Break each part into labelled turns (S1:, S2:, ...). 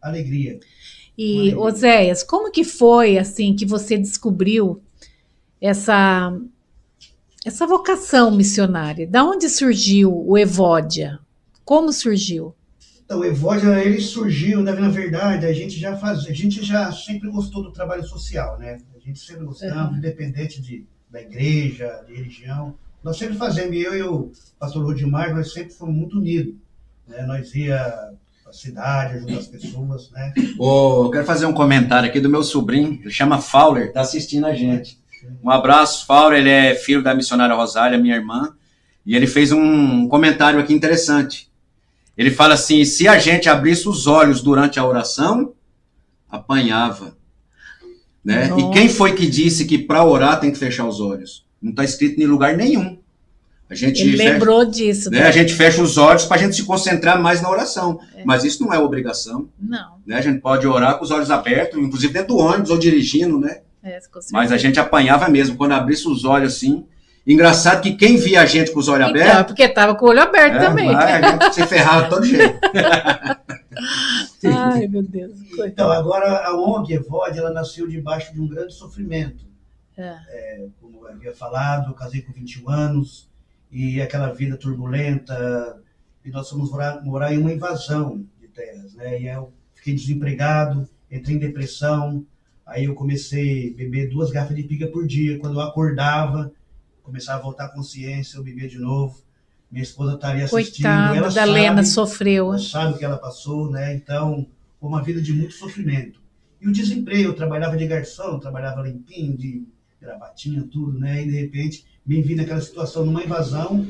S1: alegria.
S2: E, Oséias, como que foi, assim, que você descobriu essa vocação missionária? Da onde surgiu o Evódia? Como surgiu?
S1: Então, o Evódia, ele surgiu, né, na verdade, a gente já sempre gostou do trabalho social, né? A gente sempre gostamos, independente da igreja, de religião. Nós sempre fazemos, eu e o pastor Rodimar, nós sempre fomos muito unidos, né? Nós ia para a cidade, ajudar as pessoas, né?
S3: Eu quero fazer um comentário aqui do meu sobrinho, ele chama Fowler, está assistindo a gente. Um abraço, Fowler, ele é filho da missionária Rosália, minha irmã, e ele fez um comentário aqui interessante. Ele fala assim, se a gente abrisse os olhos durante a oração, apanhava. Né? E quem foi que disse que para orar tem que fechar os olhos? Não está escrito em lugar nenhum.
S2: Ele lembrou disso.
S3: Né? A gente fecha os olhos para a gente se concentrar mais na oração. Mas isso não é obrigação.
S2: Não.
S3: Né? A gente pode orar com os olhos abertos, inclusive dentro do ônibus ou dirigindo, né? Mas a gente apanhava mesmo, quando abrisse os olhos assim. Engraçado que quem via a gente com os olhos abertos...
S2: Então, porque estava com o olho aberto também.
S3: A gente se ferrava de todo jeito.
S2: Ai, meu Deus.
S1: Então, agora a ONG Evódia, ela nasceu debaixo de um grande sofrimento. Como eu havia falado, eu casei com 21 anos, e aquela vida turbulenta, e nós fomos morar em uma invasão de terras, né? E eu fiquei desempregado, entrei em depressão, aí eu comecei a beber 2 garrafas de pinga por dia. Quando eu acordava, começava a voltar a consciência, eu bebia de novo. Minha esposa estaria assistindo.
S2: Coitada,
S1: ela
S2: da Lena sofreu.
S1: Ela sabe o que ela passou, né? Então, foi uma vida de muito sofrimento. E o desemprego, eu trabalhava de garçom, trabalhava limpinho, de gravatinha, tudo, né? E, de repente, me vi naquela situação, numa invasão,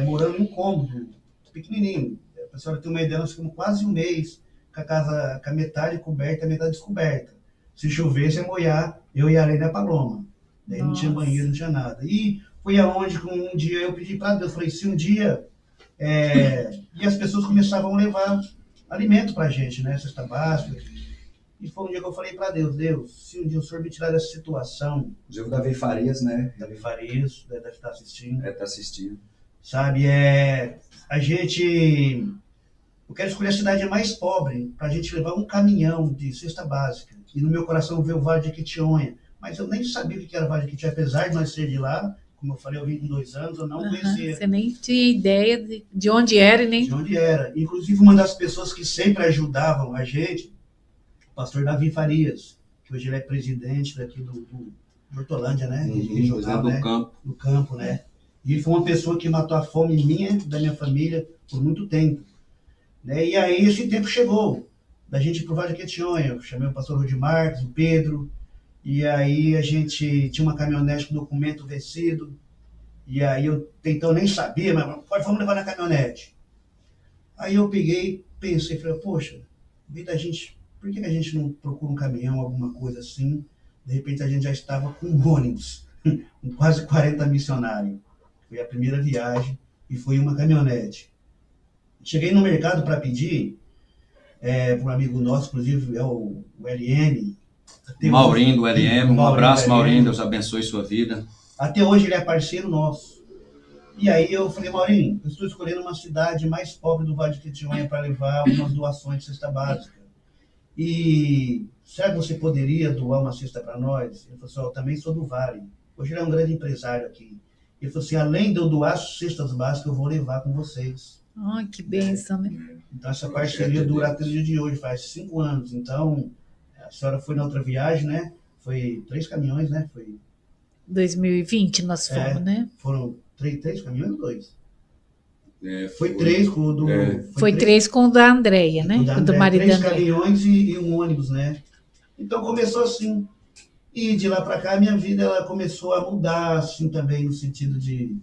S1: morando em um cômodo pequenininho. A senhora tem uma ideia, nós ficamos quase um mês com a casa com a metade coberta, a metade descoberta. Se chovesse, ia molhar eu e a Lena Paloma. Daí não tinha banheiro, não tinha nada. E foi aonde um dia eu pedi para Deus, falei, se um dia... e as pessoas começavam a levar alimento para a gente, né? Cesta básica. E foi um dia que eu falei para Deus, se um dia o Senhor me tirar dessa situação...
S3: Inclusive o Davi Farias, né?
S1: Davi Farias, deve estar assistindo.
S3: Está assistindo.
S1: Sabe, a gente... Eu quero escolher a cidade mais pobre para a gente levar um caminhão de cesta básica. E no meu coração veio o Vale de Jequitinhonha. Mas eu nem sabia o que era Vale de Jequitinhonha, apesar de nós ser de lá. Como eu falei, eu vim com 2 anos, eu não conhecia.
S2: Você nem tinha ideia de onde era e nem...
S1: De onde era. Inclusive, uma das pessoas que sempre ajudavam a gente, o pastor Davi Farias, que hoje ele é presidente daqui do Hortolândia, né?
S3: Regional, né?
S1: Do campo, né? E ele foi uma pessoa que matou a fome minha, da minha família, por muito tempo. Né? E aí esse tempo chegou, da gente ir pro Vale de Jequitinhonha. Eu chamei o pastor Rodimar, o Pedro, e aí a gente tinha uma caminhonete com documento vencido, e aí eu então nem sabia, mas vamos levar na caminhonete. Aí eu peguei, pensei, falei, poxa, vida da gente, por que a gente não procura um caminhão, alguma coisa assim? De repente a gente já estava com um ônibus, com quase 40 missionários. Foi a primeira viagem e foi uma caminhonete. Cheguei no mercado para pedir, para um amigo nosso, inclusive é o LN.
S3: Maurinho do LM, um abraço, Maurinho, Deus abençoe sua vida.
S1: Até hoje ele é parceiro nosso. E aí eu falei, Maurinho, eu estou escolhendo uma cidade mais pobre do Vale de Jequitinhonha para levar umas doações de cesta básica. E será que você poderia doar uma cesta para nós? Ele falou assim, eu também sou do Vale. Hoje ele é um grande empresário aqui. Ele falou assim, além de eu doar cestas básicas, eu vou levar com vocês.
S2: Ai, que bênção, né?
S1: Então essa parceria dura até o dia de hoje, faz 5 anos. Então, a senhora foi na outra viagem, né? Foi 3 caminhões, né? Foi
S2: 2020 nós fomos, né?
S1: Foram 3 caminhões ou 2? Foi 3 com o do...
S2: Foi 3 com o da Andréia, né?
S1: Com o
S2: do marido da
S1: 3 caminhões e um ônibus, né? Então começou assim. E de lá para cá, a minha vida ela começou a mudar, assim, também, no sentido de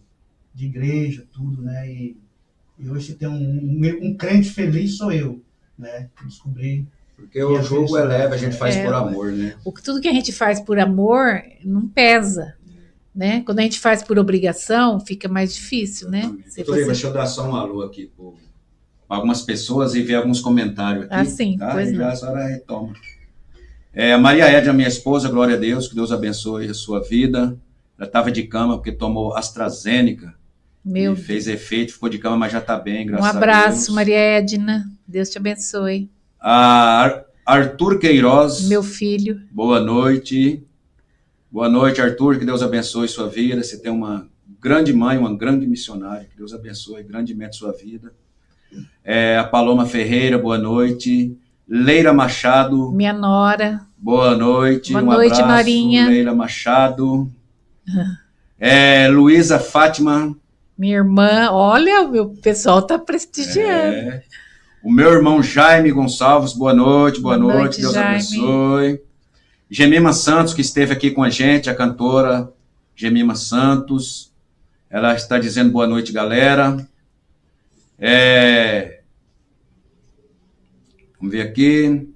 S1: igreja, tudo, né? E hoje tem um crente feliz, sou eu, né? Descobri.
S3: Porque o jogo é leve, a gente faz por amor, né?
S2: Tudo que a gente faz por amor não pesa, né? Quando a gente faz por obrigação, fica mais difícil, né?
S3: Deixa eu dar só um alô aqui para algumas pessoas e ver alguns comentários aqui.
S2: Ah, sim,
S3: tá?
S2: pois
S3: e
S2: não.
S3: já a senhora retoma. A Maria Edna, minha esposa, glória a Deus, que Deus abençoe a sua vida. Ela estava de cama porque tomou AstraZeneca.
S2: E
S3: fez efeito, ficou de cama, mas já está bem, graças a Deus.
S2: Um abraço, Maria Edna. Deus te abençoe.
S3: Arthur Queiroz.
S2: Meu filho.
S3: Boa noite. Boa noite, Arthur. Que Deus abençoe sua vida. Você tem uma grande mãe, uma grande missionária. Que Deus abençoe grandemente sua vida. A Paloma Ferreira, boa noite. Leira Machado.
S2: Minha nora.
S3: Boa noite.
S2: Boa noite,
S3: abraço,
S2: Norinha.
S3: Leira Machado. Luísa Fátima.
S2: Minha irmã. Olha, o pessoal tá prestigiando.
S3: O meu irmão Jaime Gonçalves, boa noite. Boa noite, Deus
S2: Jaime.
S3: abençoe. Gemima Santos, que esteve aqui com a gente, a cantora Gemima Santos. Ela está dizendo boa noite, galera. Vamos ver aqui.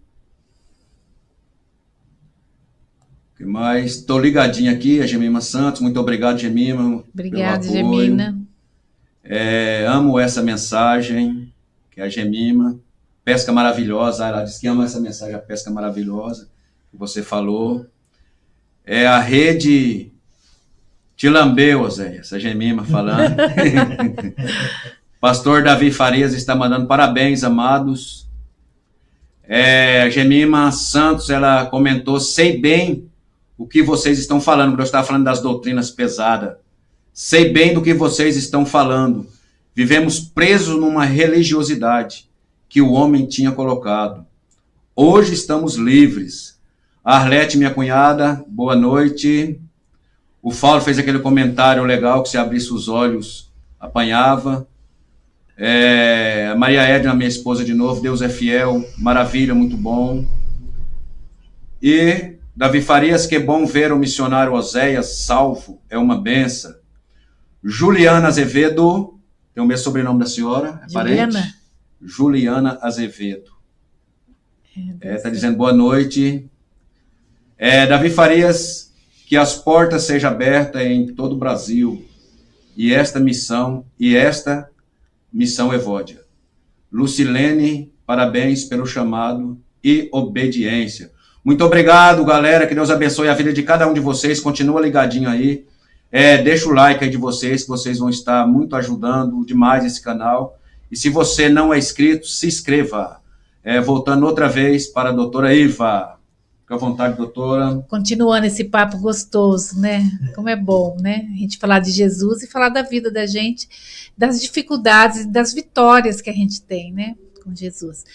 S3: O que mais? Estou ligadinho aqui, a Gemima Santos. Muito obrigado, Gemima.
S2: Obrigada, Gemina.
S3: Amo essa mensagem, que é a Gemima. Pesca maravilhosa. Ela disse que ama essa mensagem, a pesca maravilhosa, que você falou. A rede te lambeu, Zé, essa Gemima falando. Pastor Davi Farias está mandando parabéns, amados. Gemima Santos, ela comentou, sei bem o que vocês estão falando, porque eu estava falando das doutrinas pesadas. Sei bem do que vocês estão falando. Vivemos presos numa religiosidade que o homem tinha colocado. Hoje estamos livres. Arlete, minha cunhada, boa noite. O Paulo fez aquele comentário legal, que se abrisse os olhos, apanhava. A Maria Edna, minha esposa de novo, Deus é fiel, maravilha, muito bom. E Davi Farias, que bom ver o missionário Oséias salvo, é uma benção. Juliana Azevedo, tem o mesmo sobrenome da senhora, é parente? Juliana Azevedo. Está dizendo boa noite. Davi Farias, que as portas sejam abertas em todo o Brasil, e esta missão Evódia. Lucilene, parabéns pelo chamado e obediência. Muito obrigado, galera, que Deus abençoe a vida de cada um de vocês, continua ligadinho aí, deixa o like aí de vocês, que vocês vão estar muito ajudando demais esse canal, e se você não é inscrito, se inscreva. Voltando outra vez para a doutora Iva. Fica à vontade, doutora.
S2: Continuando esse papo gostoso, né? Como é bom, né? A gente falar de Jesus e falar da vida da gente, das dificuldades, das vitórias que a gente tem, né? Com Jesus.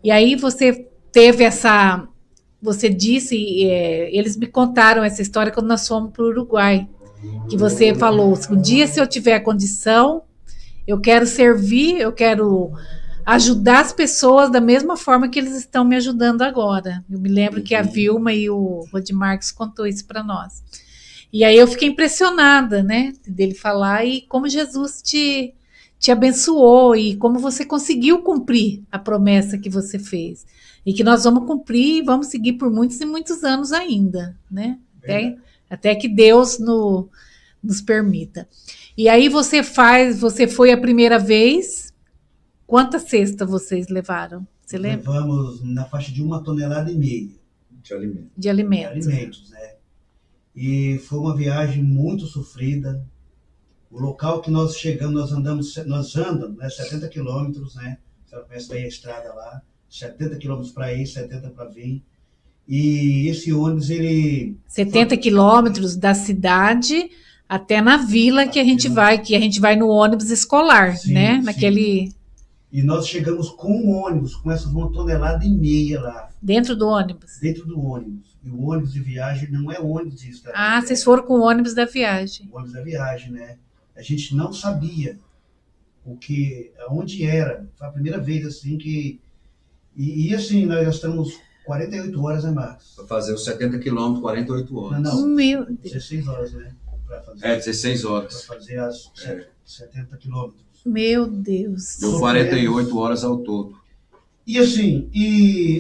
S2: E aí você teve essa... Você disse, eles me contaram essa história quando nós fomos para o Uruguai, que você falou, um dia se eu tiver condição, eu quero servir, eu quero ajudar as pessoas da mesma forma que eles estão me ajudando agora. Eu me lembro que a Vilma e o Rodimarques contou isso para nós. E aí eu fiquei impressionada, né, dele falar e como Jesus te abençoou e como você conseguiu cumprir a promessa que você fez. E que nós vamos cumprir e vamos seguir por muitos e muitos anos ainda, né? Até que Deus nos permita. E aí você foi a primeira vez, quantas cestas vocês levaram? Você lembra?
S1: Levamos na faixa de 1,5 toneladas
S2: de alimentos,
S1: né? E foi uma viagem muito sofrida. O local que nós chegamos, nós andamos, né, 70 quilômetros, né? Você conhece daí a estrada lá. 70 quilômetros para ir, 70 para vir. E esse ônibus, ele...
S2: 70 quilômetros da cidade até na vila que a gente vai no ônibus escolar, sim, né? Sim.
S1: E nós chegamos com um ônibus, com essas 1,5 toneladas lá.
S2: Dentro do ônibus?
S1: Dentro do ônibus. E o ônibus de viagem não é ônibus de estrada.
S2: Ah, vocês foram com o ônibus da viagem.
S1: O ônibus da viagem, né? A gente não sabia onde era. Foi a primeira vez, assim, que... E assim, nós gastamos 48 horas, né, Marcos?
S3: Para fazer os 70 quilômetros, 48 horas.
S1: Não,
S2: meu Deus.
S1: 16 horas, né? Pra fazer,
S3: 16 horas.
S1: Para fazer as 70 quilômetros.
S2: Meu Deus.
S3: Deu 48 horas ao todo.
S1: E assim,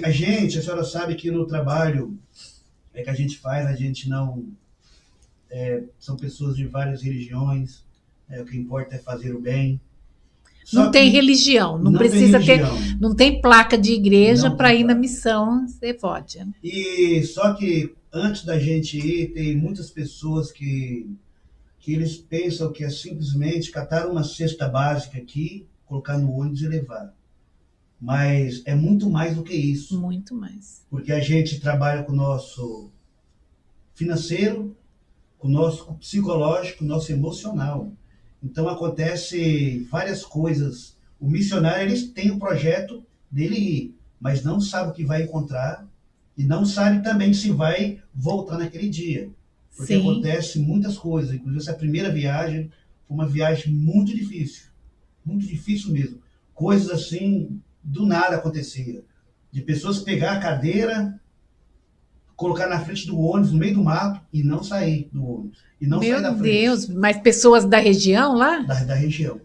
S1: a senhora sabe que no trabalho que a gente faz, a gente não... são pessoas de várias religiões, o que importa é fazer o bem.
S2: Não tem religião, não precisa ter, não tem placa de igreja para ir na missão Evódia.
S1: E só que antes da gente ir, tem muitas pessoas que eles pensam que é simplesmente catar uma cesta básica aqui, colocar no ônibus e levar. Mas é muito mais do que isso,
S2: Muito mais.
S1: porque a gente trabalha com o nosso financeiro, com o nosso psicológico, com o nosso emocional. Então acontece várias coisas. O missionário ele tem o projeto dele ir, mas não sabe o que vai encontrar e não sabe também se vai voltar naquele dia. Porque
S2: Sim.
S1: acontece muitas coisas. Inclusive essa primeira viagem foi uma viagem muito difícil mesmo. Coisas assim, do nada acontecia. De pessoas pegar a cadeira, colocar na frente do ônibus, no meio do mato, e não sair do ônibus. E não sair da
S2: Meu
S1: frente.
S2: Deus, mas pessoas da região lá?
S1: Da região.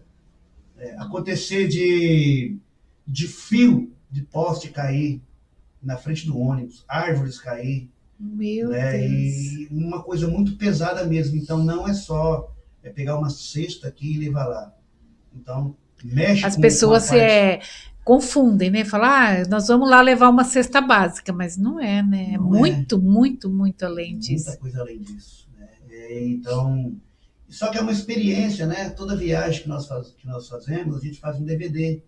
S1: Acontecer de fio de poste cair na frente do ônibus, árvores cair,
S2: Meu
S1: né?
S2: Deus.
S1: E uma coisa muito pesada mesmo. Então não é só pegar uma cesta aqui e levar lá. Então mexe
S2: As
S1: com
S2: pessoas
S1: a parte.
S2: confundem, né? Falar, nós vamos lá levar uma cesta básica, mas não é, né? É
S1: Não é.
S2: muito, muito, muito além
S1: Muita
S2: disso.
S1: coisa além disso, né? Então, só que é uma experiência, né? Toda viagem que nós fazemos, a gente faz um DVD.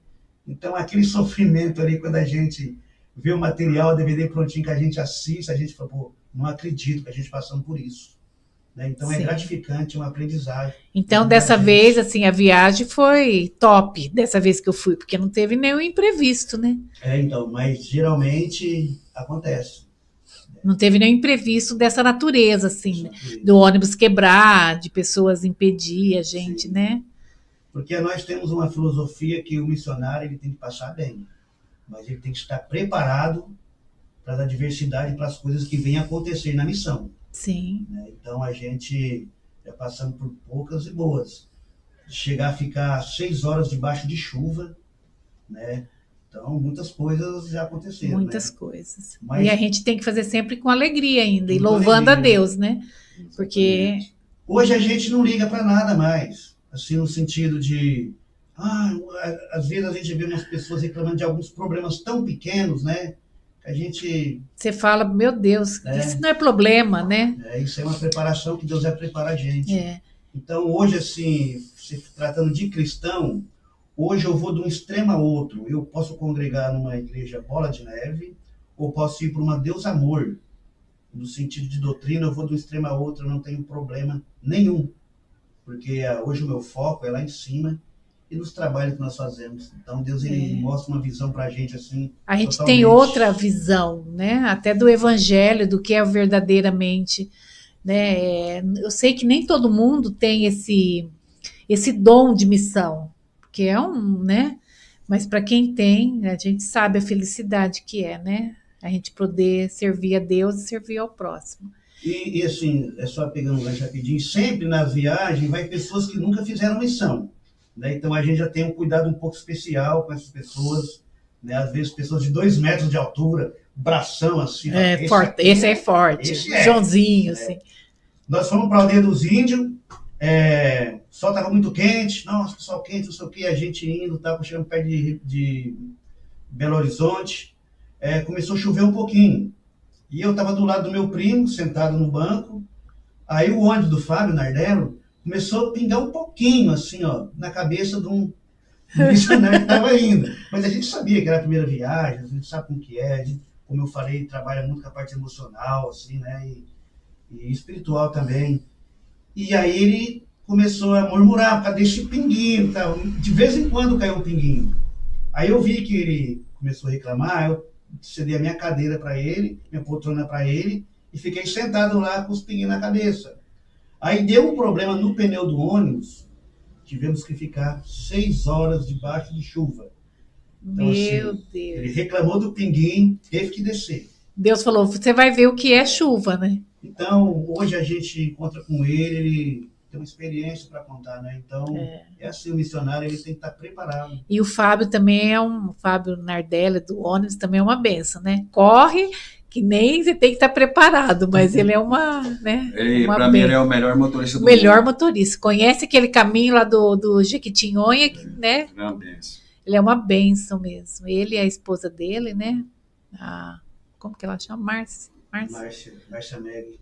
S1: Então, aquele sofrimento ali, quando a gente vê o material, o DVD prontinho que a gente assiste, a gente fala, pô, não acredito que a gente passando por isso. Né? Então, é
S2: Sim.
S1: gratificante, é uma aprendizagem.
S2: Então,
S1: Muita
S2: dessa
S1: gente-
S2: vez, assim, a viagem foi top, dessa vez que eu fui, porque não teve nenhum imprevisto, né?
S1: Então, mas geralmente acontece.
S2: Não teve nenhum imprevisto dessa natureza, assim, né?
S1: Isso aqui.
S2: Do ônibus quebrar, de pessoas impedir a gente,
S1: Sim.
S2: né?
S1: Porque nós temos uma filosofia que o missionário ele tem que passar bem, mas ele tem que estar preparado para a adversidade, para as coisas que vêm acontecer na missão.
S2: Sim.
S1: Né? Então a gente já passando por poucas e boas. Chegar a ficar 6 horas debaixo de chuva, né? Então muitas coisas já aconteceram.
S2: Muitas
S1: né?
S2: coisas.
S1: Mas-
S2: E a gente tem que fazer sempre com alegria ainda, e
S1: Com
S2: louvando a
S1: alegria.
S2: Deus, né? Porque
S1: Hoje a gente não liga para nada mais, assim no sentido de, às vezes a gente vê umas pessoas reclamando de alguns problemas tão pequenos, né? Que a gente,
S2: você fala, meu Deus,
S1: É.
S2: isso não é problema, né?
S1: isso é uma preparação que Deus vai preparar a gente.
S2: É.
S1: Então hoje assim, se tratando de cristão, hoje eu vou de um extremo a outro. Eu posso congregar numa igreja Bola de Neve, ou posso ir para uma Deus Amor. No sentido de doutrina, eu vou de um extremo a outro, eu não tenho problema nenhum. Porque hoje o meu foco é lá em cima e nos trabalhos que nós fazemos. Então Deus ele mostra uma visão para a gente assim.
S2: A gente
S1: totalmente.
S2: tem outra visão, né? Até do evangelho, do que é verdadeiramente, né? Eu sei que nem todo mundo tem esse dom de missão, porque é né? Mas para quem tem, a gente sabe a felicidade que é, né? A gente poder servir a Deus e servir ao próximo.
S1: E assim, é só pegando um gancho rapidinho, sempre nas viagens vai pessoas que nunca fizeram missão. Né? Então a gente já tem um cuidado um pouco especial com essas pessoas. Né? Às vezes pessoas de 2 metros de altura, bração assim.
S2: Esse é forte,
S1: esse é.
S2: Joãozinho, assim.
S1: Nós fomos para a aldeia dos índios, o sol estava muito quente, nossa, sol quente, não sei o que, a gente indo, estava chegando perto de Belo Horizonte, começou a chover um pouquinho. E eu estava do lado do meu primo, sentado no banco, aí o ônibus do Fábio Nardello começou a pingar um pouquinho, assim, ó, na cabeça de um missionário que estava indo. Mas a gente sabia que era a primeira viagem, a gente sabe como que é, a gente, como eu falei, trabalha muito com a parte emocional, assim, né, e espiritual também. E aí ele começou a murmurar por causa desse pinguinho, tá? De vez em quando caiu um pinguinho. Aí eu vi que ele começou a reclamar, eu cedi a minha cadeira para ele, minha poltrona para ele, e fiquei sentado lá com os pinguinhos na cabeça. Aí deu um problema no pneu do ônibus, tivemos que ficar 6 horas debaixo de chuva. Então,
S2: Meu
S1: assim,
S2: Deus.
S1: ele reclamou do pinguim, teve que descer.
S2: Deus falou, você vai ver o que é chuva, né?
S1: Então, hoje a gente encontra com ele tem uma experiência para contar, né? Então, é assim, o missionário ele tem que estar preparado.
S2: E o Fábio também o Fábio Nardelli do ônibus também é uma benção, né? Corre, que nem você tem que estar preparado, mas ele é uma, né?
S3: Para mim, ele é o melhor motorista do
S2: melhor
S3: mundo.
S2: motorista. Conhece aquele caminho lá do Jequitinhonha, né?
S3: É uma benção.
S2: Ele é uma benção mesmo. Ele e a esposa dele, né? Como que ela chama?
S1: Márcia Meg.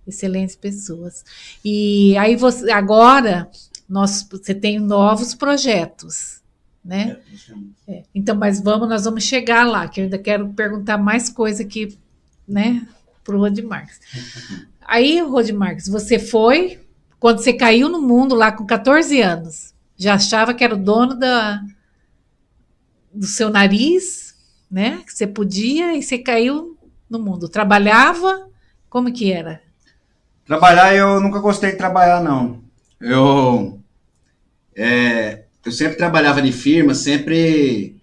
S2: Excelentes pessoas. E aí agora você tem novos projetos. né? Então, mas nós vamos chegar lá, que eu ainda quero perguntar mais coisa aqui, né, pro Rodi Marques. Aí, Rodi Marques, você foi, quando você caiu no mundo lá com 14 anos, já achava que era o dono do seu nariz, né, que você podia, e você caiu no mundo. Trabalhava, como que era?
S3: Trabalhar, eu nunca gostei de trabalhar, não. Eu sempre trabalhava em firma, sempre...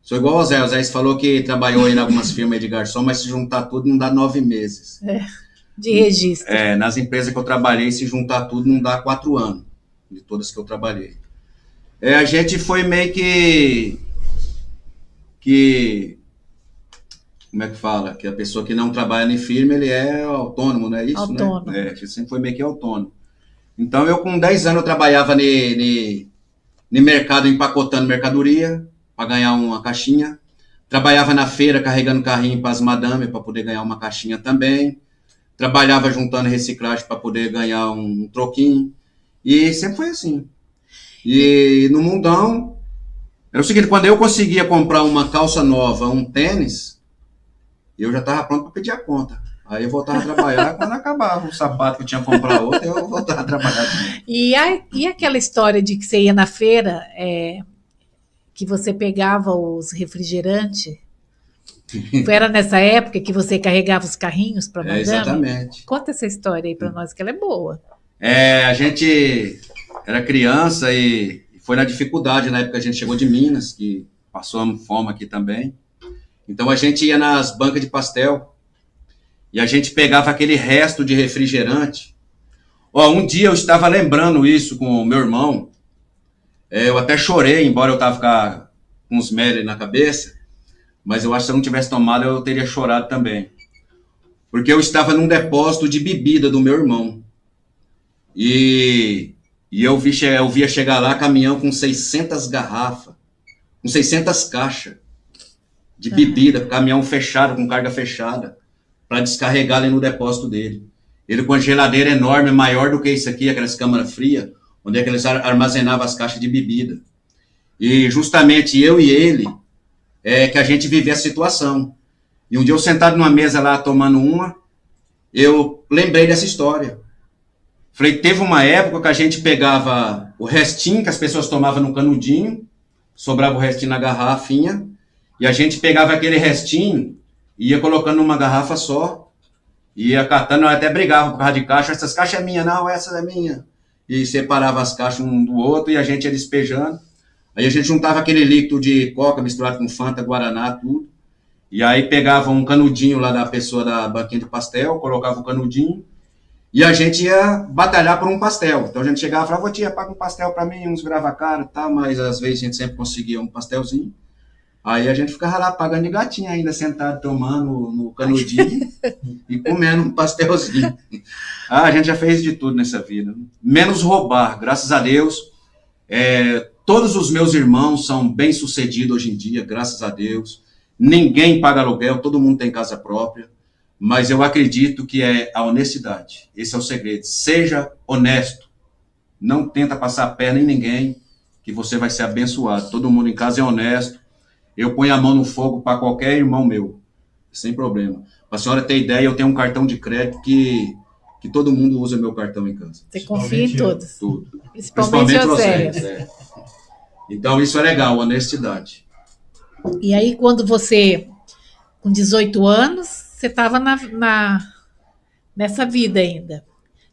S3: Sou igual ao Zé. O Zé falou que trabalhou aí em algumas firmas de garçom, mas se juntar tudo não dá 9 meses.
S2: De registro.
S3: Nas empresas que eu trabalhei, se juntar tudo não dá 4 anos, de todas que eu trabalhei. A gente foi meio que... Como é que fala? Que a pessoa que não trabalha em firma, ele é autônomo, não é isso?
S2: Autônomo.
S3: Né? A gente sempre foi meio que autônomo. Então, eu com 10 anos, eu trabalhava no mercado empacotando mercadoria, para ganhar uma caixinha. Trabalhava na feira carregando carrinho para as madames, para poder ganhar uma caixinha também. Trabalhava juntando reciclagem para poder ganhar um troquinho. E sempre foi assim. E no mundão, era o seguinte, quando eu conseguia comprar uma calça nova, um tênis, eu já estava pronto para pedir a conta. Aí eu voltava a trabalhar, quando acabava o sapato que eu tinha comprado outro, eu voltava a trabalhar.
S2: E aquela história de que você ia na feira, que você pegava os refrigerantes? Era nessa época que você carregava os carrinhos para madame?
S3: Exatamente.
S2: Conta essa história aí para nós, que ela é boa.
S3: A gente era criança e foi na dificuldade, na época que a gente chegou de Minas, que passou fome aqui também. Então a gente ia nas bancas de pastel e a gente pegava aquele resto de refrigerante. Um dia eu estava lembrando isso com o meu irmão, eu até chorei, embora eu estava com os meles na cabeça, mas eu acho que se eu não tivesse tomado eu teria chorado também. Porque eu estava num depósito de bebida do meu irmão. E eu via chegar lá caminhão com 600 garrafas, com 600 caixas de bebida, caminhão fechado, com carga fechada, para descarregar ali no depósito dele. Ele com a geladeira enorme, maior do que isso aqui, aquelas câmaras frias, onde é que eles armazenavam as caixas de bebida. E justamente eu e ele, que a gente vivia a situação. E um dia eu sentado numa mesa lá, tomando uma, eu lembrei dessa história. Falei, teve uma época que a gente pegava o restinho que as pessoas tomavam no canudinho, sobrava o restinho na garrafinha, e a gente pegava aquele restinho e ia colocando numa garrafa só, ia catando, eu até brigava por causa de caixa, essas caixas é minha, não, essa é minha. E separava as caixas um do outro e a gente ia despejando. Aí a gente juntava aquele líquido de coca misturado com Fanta, Guaraná, tudo. E aí pegava um canudinho lá da pessoa da banquinha de pastel, colocava o canudinho, e a gente ia batalhar por um pastel. Então a gente chegava e falava, tia, paga um pastel pra mim, uns grava caro e tal, mas às vezes a gente sempre conseguia um pastelzinho. Aí a gente ficava lá pagando de gatinho ainda, sentado tomando no canudinho e comendo um pastelzinho. A gente já fez de tudo nessa vida. Menos roubar, graças a Deus. Todos os meus irmãos são bem-sucedidos hoje em dia, graças a Deus. Ninguém paga aluguel, todo mundo tem casa própria. Mas eu acredito que é a honestidade. Esse é o segredo. Seja honesto. Não tenta passar a perna em ninguém, que você vai ser abençoado. Todo mundo em casa é honesto. Eu ponho a mão no fogo para qualquer irmão meu, sem problema. Para a senhora ter ideia, eu tenho um cartão de crédito que todo mundo usa meu cartão em casa.
S2: Você confia em todos?
S3: Tudo.
S2: Principalmente vocês.
S3: Então isso é legal, honestidade.
S2: E aí quando você, com 18 anos, você estava nessa vida ainda.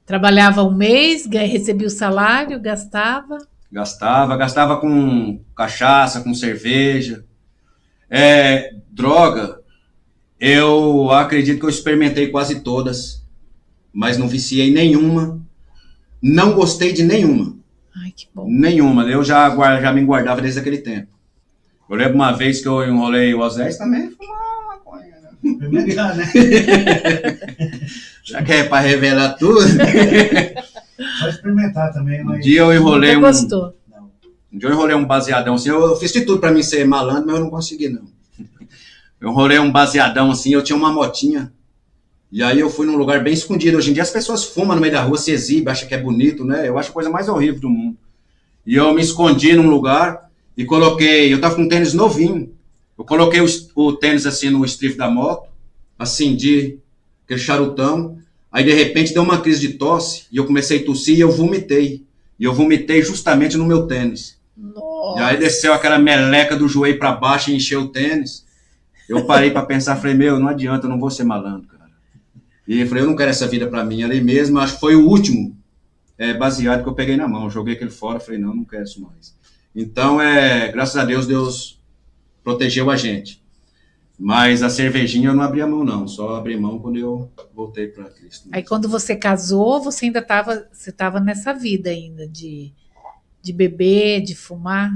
S2: Trabalhava um mês, recebia o salário, gastava?
S3: Gastava com cachaça, com cerveja. Droga, eu acredito que eu experimentei quase todas, mas não viciei nenhuma, não gostei de nenhuma.
S2: Ai, que bom.
S3: Nenhuma, eu já me guardava desde aquele tempo. Eu lembro uma vez que eu enrolei o Osés também, fumava maconha.
S1: Melhor, né?
S3: Já que é para revelar tudo.
S1: Só experimentar também, mas...
S3: Um dia eu enrolei
S2: gostou.
S3: Um dia eu enrolei um baseadão assim, eu fiz de tudo pra mim ser malandro, mas eu não consegui não. Eu enrolei um baseadão assim, eu tinha uma motinha, e aí eu fui num lugar bem escondido. Hoje em dia as pessoas fumam no meio da rua, se exibem, acham que é bonito, né? Eu acho a coisa mais horrível do mundo. E eu me escondi num lugar, e coloquei, eu tava com um tênis novinho, eu coloquei o tênis assim no estrife da moto, acendi aquele charutão, aí de repente deu uma crise de tosse, e eu comecei a tossir e eu vomitei. E eu vomitei justamente no meu tênis.
S2: Nossa.
S3: E aí desceu aquela meleca do joelho para baixo e encheu o tênis. Eu parei para pensar, falei, não adianta, eu não vou ser malandro, cara. E falei, eu não quero essa vida para mim. Ali mesmo, acho que foi o último baseado que eu peguei na mão. Eu joguei aquele fora, falei, não quero isso mais. Então, graças a Deus, Deus protegeu a gente. Mas a cervejinha eu não abri a mão, não. Só abri mão quando eu voltei para Cristo.
S2: Aí quando você casou, você ainda estava nessa vida ainda de beber, de fumar?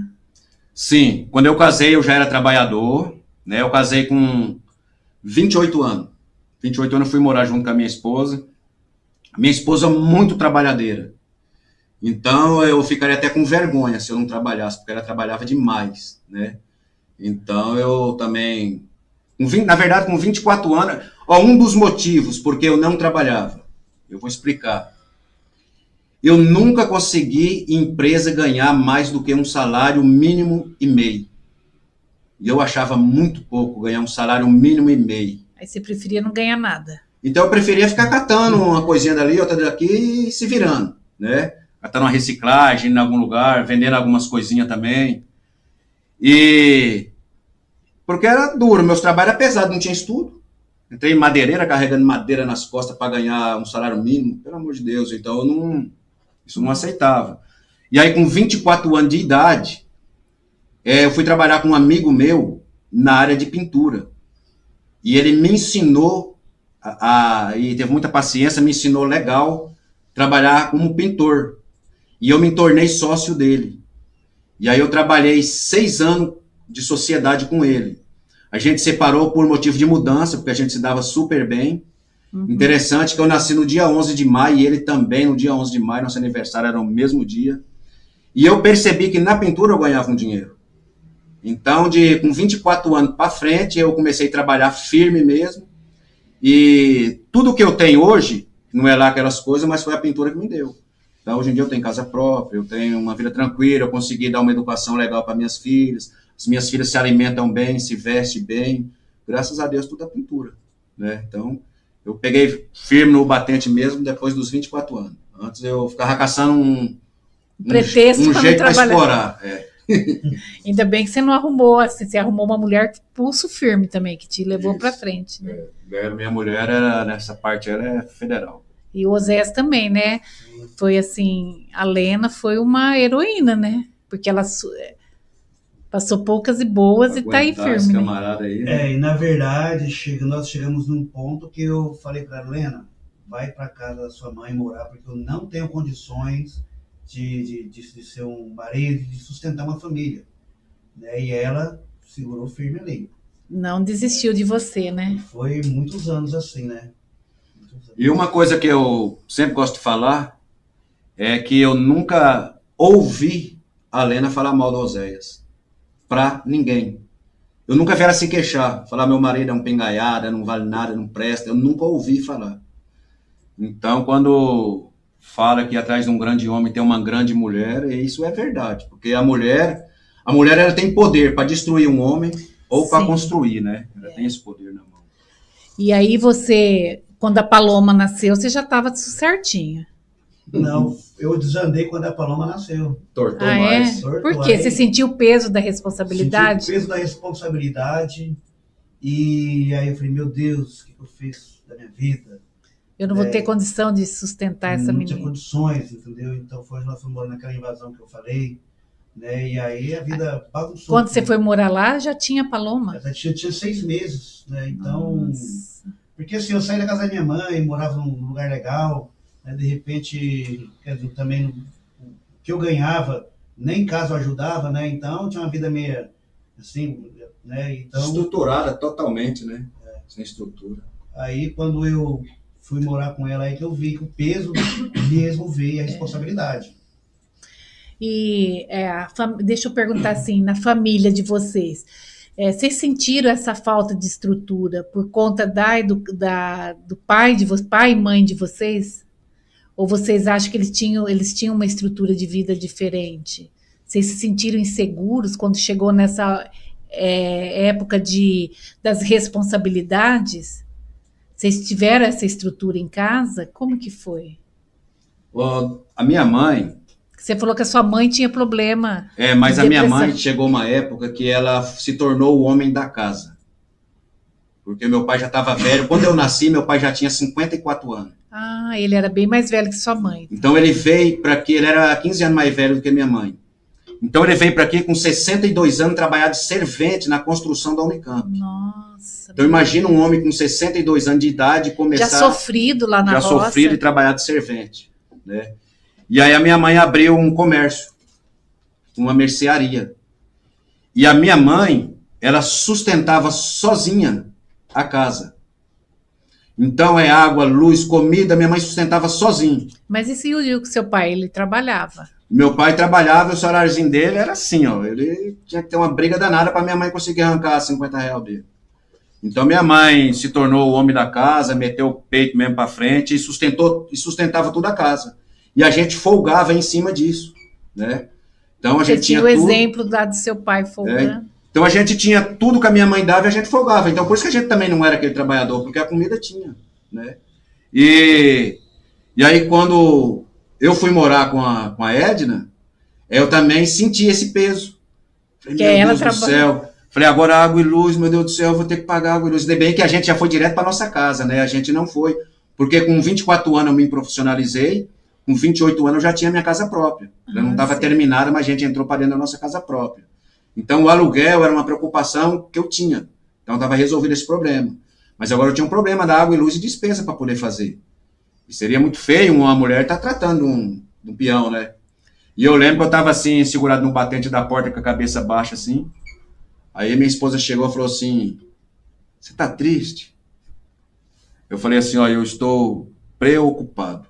S3: Sim, quando eu casei eu já era trabalhador, né? Eu casei com 28 anos. 28 anos eu fui morar junto com a minha esposa. Minha esposa muito trabalhadeira. Então eu ficaria até com vergonha se eu não trabalhasse, porque ela trabalhava demais, né? Então eu também... na verdade, com 24 anos... um dos motivos porque eu não trabalhava, eu vou explicar. Eu nunca consegui em empresa ganhar mais do que um salário mínimo e meio. E eu achava muito pouco ganhar um salário mínimo e meio.
S2: Aí você preferia não ganhar nada.
S3: Então eu preferia ficar catando uma coisinha dali, outra daqui e se virando, né? Catando uma reciclagem em algum lugar, vendendo algumas coisinhas também. E... porque era duro, meus trabalhos eram pesados, não tinha estudo. Entrei em madeireira, carregando madeira nas costas para ganhar um salário mínimo, pelo amor de Deus. Então isso não aceitava. E aí, com 24 anos de idade, eu fui trabalhar com um amigo meu na área de pintura. E ele me ensinou, e teve muita paciência, me ensinou legal trabalhar como pintor. E eu me tornei sócio dele. E aí eu trabalhei 6 anos de sociedade com ele. A gente separou por motivo de mudança, porque a gente se dava super bem. Uhum. Interessante que eu nasci no dia 11 de maio e ele também no dia 11 de maio, nosso aniversário era no mesmo dia. E eu percebi que na pintura eu ganhava um dinheiro. Então, com 24 anos para frente, eu comecei a trabalhar firme mesmo. E tudo que eu tenho hoje, não é lá aquelas coisas, mas foi a pintura que me deu. Então, hoje em dia eu tenho casa própria, eu tenho uma vida tranquila, eu consegui dar uma educação legal para minhas filhas. As minhas filhas se alimentam bem, se vestem bem. Graças a Deus, tudo é pintura, né? Então, eu peguei firme no batente mesmo depois dos 24 anos. Antes eu ficava caçando um
S2: pretexto
S3: jeito para explorar.
S2: Ainda bem que você não arrumou, assim, você arrumou uma mulher de pulso firme também, que te levou para frente. Né?
S3: Minha mulher, nessa parte, ela é federal.
S2: E o Oséias também, né? Foi assim, a Lena foi uma heroína, né? Porque ela passou poucas e boas e tá aí firme.
S3: Camarada aí, né?
S1: E na verdade, nós chegamos num ponto que eu falei para ela, Lena, vai para casa da sua mãe morar, porque eu não tenho condições de ser um marido, de sustentar uma família. Né? E ela segurou firme ali.
S2: Não desistiu de você, né?
S1: E foi muitos anos assim, né?
S3: E uma coisa que eu sempre gosto de falar é que eu nunca ouvi a Lena falar mal do Oséias. Pra ninguém. Eu nunca vi ela se queixar, falar meu marido é um pingaiada, não vale nada, não presta. Eu nunca ouvi falar. Então, quando fala que atrás de um grande homem tem uma grande mulher, isso é verdade. Porque a mulher ela tem poder para destruir um homem ou para construir, né? Ela tem esse poder na mão.
S2: E aí você, quando a Paloma nasceu, você já estava certinho?
S1: Não, eu desandei quando a Paloma nasceu.
S3: Tortou mais.
S2: Por quê? Você sentiu o peso da responsabilidade?
S1: Senti o peso da responsabilidade. E aí eu falei, meu Deus, o que eu fiz da minha vida?
S2: Eu não vou ter condição de sustentar essa menina.
S1: Não tinha condições, entendeu? Então nós fomos morar naquela invasão que eu falei. Né? E aí a vida bagunçou.
S2: Quando você foi morar lá, já tinha Paloma?
S1: Eu tinha 6 meses. Né? Então, nossa. Porque assim, eu saí da casa da minha mãe, morava num lugar legal. De repente, quer dizer, também o que eu ganhava, nem em casa eu ajudava, né? Então tinha uma vida meio assim, né? Então,
S3: estruturada totalmente, né? Sem estrutura.
S1: Aí quando eu fui morar com ela, aí que eu vi que o peso mesmo veio, a responsabilidade.
S2: E deixa eu perguntar assim, na família de vocês, vocês sentiram essa falta de estrutura por conta do pai e mãe de vocês? Ou vocês acham que eles tinham uma estrutura de vida diferente? Vocês se sentiram inseguros quando chegou nessa época das responsabilidades? Vocês tiveram essa estrutura em casa? Como que foi?
S3: A minha mãe...
S2: Você falou que a sua mãe tinha problema.
S3: Mas a minha mãe chegou uma época que ela se tornou o homem da casa. Porque meu pai já estava velho. Quando eu nasci, meu pai já tinha 54 anos.
S2: Ah, ele era bem mais velho que sua mãe.
S3: Então ele veio para aqui, ele era 15 anos mais velho do que minha mãe. Então ele veio para aqui com 62 anos trabalhar de servente na construção da Unicamp.
S2: Nossa.
S3: Então imagina um homem com 62 anos de idade começar...
S2: Já sofrido lá na roça.
S3: Já sofrido e trabalhar de servente, né? E aí a minha mãe abriu um comércio, uma mercearia. E a minha mãe, ela sustentava sozinha a casa. Então água, luz, comida, minha mãe sustentava sozinho.
S2: Mas e se o seu pai, ele trabalhava?
S3: Meu pai trabalhava, o saláriozinho dele era assim, ó. Ele tinha que ter uma briga danada para minha mãe conseguir arrancar 50 reais dele. Então minha mãe se tornou o homem da casa, meteu o peito mesmo para frente e sustentava toda a casa. E a gente folgava em cima disso, né? Então a gente tinha
S2: o exemplo do seu pai folgando.
S3: Então a gente tinha tudo que a minha mãe dava e a gente folgava. Então por isso que a gente também não era aquele trabalhador, porque a comida tinha, né? E aí quando eu fui morar com a Edna, eu também senti esse peso. Falei, meu Deus do céu. Falei, agora água e luz, meu Deus do céu, eu vou ter que pagar água e luz. Ainda bem que a gente já foi direto para nossa casa, né? A gente não foi. Porque com 24 anos eu me profissionalizei, com 28 anos eu já tinha minha casa própria. Eu não estava terminada, mas a gente entrou para dentro da nossa casa própria. Então o aluguel era uma preocupação que eu tinha. Então estava resolvido esse problema. Mas agora eu tinha um problema da água e luz e despesa para poder fazer. E seria muito feio uma mulher estar tratando um peão, né? E eu lembro que eu estava assim, segurado no batente da porta com a cabeça baixa assim. Aí minha esposa chegou e falou assim, você tá triste? Eu falei assim, ó, eu estou preocupado.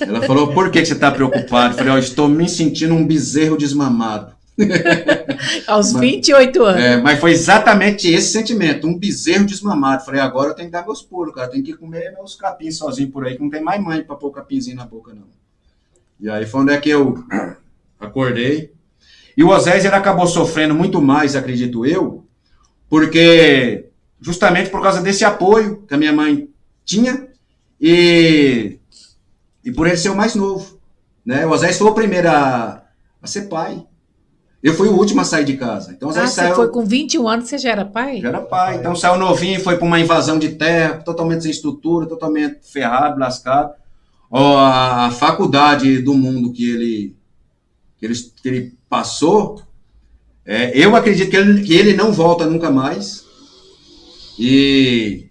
S3: Ela falou, por que você está preocupado? Eu falei, ó, eu estou me sentindo um bezerro desmamado.
S2: Aos 28 anos.
S3: Mas foi exatamente esse sentimento, um bezerro desmamado. Falei, agora eu tenho que dar meus pulos, cara, eu tenho que comer meus capins sozinho por aí, que não tem mais mãe para pôr capinzinho na boca, não. E aí foi onde é que eu acordei. E o Osés, ele acabou sofrendo muito mais, acredito eu, porque justamente por causa desse apoio que a minha mãe tinha e por ele ser o mais novo, né? O Osés foi o primeiro a ser pai. Eu fui o último a sair de casa. Então,
S2: você foi com 21 anos, você já era pai?
S3: Já era pai. Então saiu novinho e foi para uma invasão de terra, totalmente sem estrutura, totalmente ferrado, lascado. A faculdade do mundo que ele passou, eu acredito que ele não volta nunca mais. E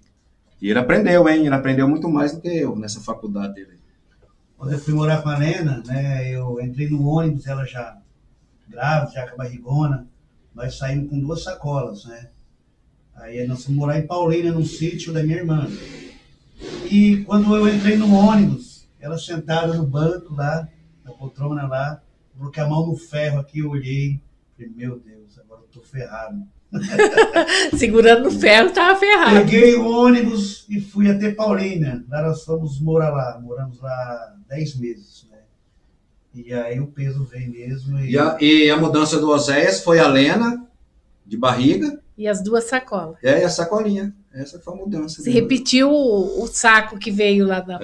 S3: ele aprendeu, hein? Ele aprendeu muito mais do que eu nessa faculdade dele.
S1: Quando eu fui morar com a Lena, né, eu entrei no ônibus, ela já grávida, já com a barrigona, nós saímos com 2 sacolas, né? Aí nós fomos morar em Paulínia, num sítio da minha irmã. E quando eu entrei no ônibus, ela sentada no banco lá, na poltrona lá, coloquei a mão no ferro aqui, eu olhei, falei, meu Deus, agora eu tô ferrado.
S2: Segurando no ferro, tava ferrado.
S1: Peguei o ônibus e fui até Paulínia. Lá nós fomos morar lá, moramos lá 10 meses, né? E aí o peso veio mesmo.
S3: E a mudança do Oséias foi a Lena, de barriga.
S2: E as 2 sacolas.
S3: E a sacolinha. Essa foi a mudança.
S2: Você repetiu o saco que veio lá da...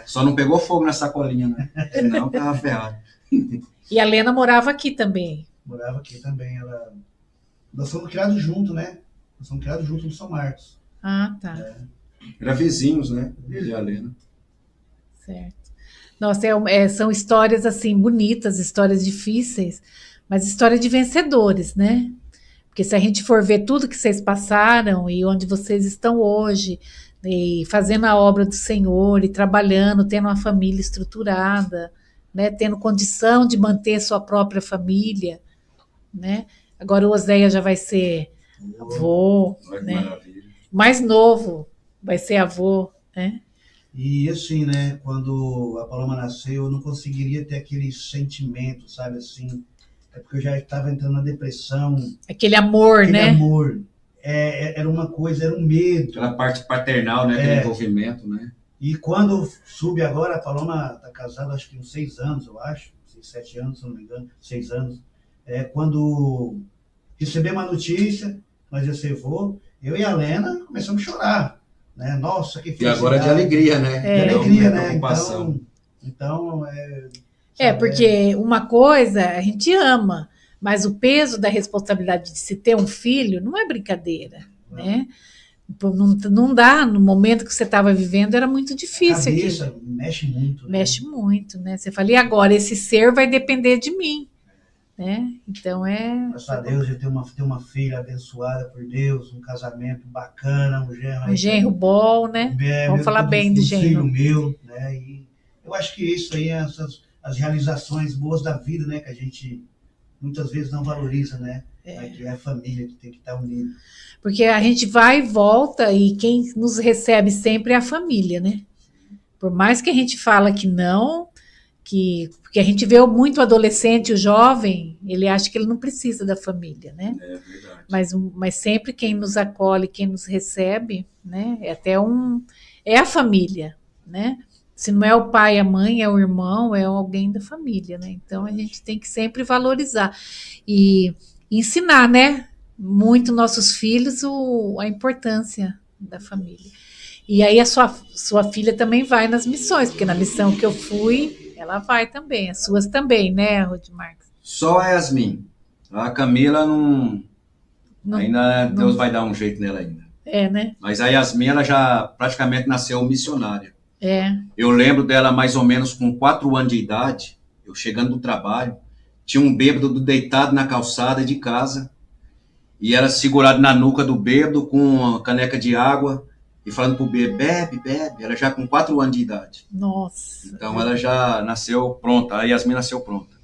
S3: Só não pegou fogo na sacolinha, né? Senão tava ferrado.
S2: E a Lena morava aqui também.
S1: Morava aqui também. Nós fomos criados juntos, né? Nós fomos criados juntos no São Marcos.
S2: Ah, tá.
S3: Era vizinhos, né? Ele e a Lena.
S2: Certo. Nossa, são histórias assim bonitas, histórias difíceis, mas história de vencedores, né? Porque se a gente for ver tudo que vocês passaram e onde vocês estão hoje, e fazendo a obra do Senhor, e trabalhando, tendo uma família estruturada, né? Tendo condição de manter sua própria família, né? Agora o Oséias já vai ser avô, né?
S3: Maravilha.
S2: Mais novo vai ser avô, né?
S1: E assim, né, quando a Paloma nasceu, eu não conseguiria ter aquele sentimento, sabe, assim, porque eu já estava entrando na depressão.
S2: Aquele amor, né?
S1: Aquele amor. Era uma coisa, era um medo.
S3: Aquela parte paternal, né, aquele envolvimento, né?
S1: E quando soube agora, a Paloma está casada, acho que uns 6 anos, eu acho, 6, 7 anos, se não me engano, 6 anos. Quando recebemos a notícia, nós ia ser vô, eu e a Lena começamos a chorar. Né? Nossa, que
S3: felicidade. E agora de alegria, né?
S1: De alegria, né? Então,
S2: porque uma coisa a gente ama, mas o peso da responsabilidade de se ter um filho não é brincadeira, né? Não dá, no momento que você estava vivendo era muito difícil.
S1: A cabeça mexe muito.
S2: Mexe muito, né? Você fala, e agora esse ser vai depender de mim, né? Então
S1: Graças a Deus eu tenho uma filha abençoada por Deus, um casamento bacana,
S2: um genro bom, né? Vamos falar bem do genro.
S1: Um filho meu, né? E eu acho que isso aí, as realizações boas da vida, né? Que a gente muitas vezes não valoriza, né? Que é a família que tem que estar unida.
S2: Porque a gente vai e volta e quem nos recebe sempre é a família, né? Por mais que a gente fala que não, porque a gente vê muito o adolescente, o jovem, ele acha que ele não precisa da família, né?
S3: É verdade.
S2: Mas sempre quem nos acolhe, quem nos recebe, né? É a família, né? Se não é o pai, a mãe, é o irmão, é alguém da família, né? Então a gente tem que sempre valorizar e ensinar, né? Muito nossos filhos a importância da família. E aí a sua filha também vai nas missões, porque na missão que eu fui, ela vai também, as suas também, né, Ruth Marques?
S3: Só a Yasmin. A Camila ainda Deus vai dar um jeito nela ainda.
S2: Né?
S3: Mas a Yasmin, ela já praticamente nasceu missionária.
S2: Eu
S3: lembro dela mais ou menos com 4 anos de idade, eu chegando do trabalho, tinha um bêbado deitado na calçada de casa, e ela segurada na nuca do bêbado com uma caneca de água, e falando pro bebê, bebe, bebe, ela já com 4 anos de idade.
S2: Nossa.
S3: Então ela já nasceu pronta, a Yasmin nasceu pronta.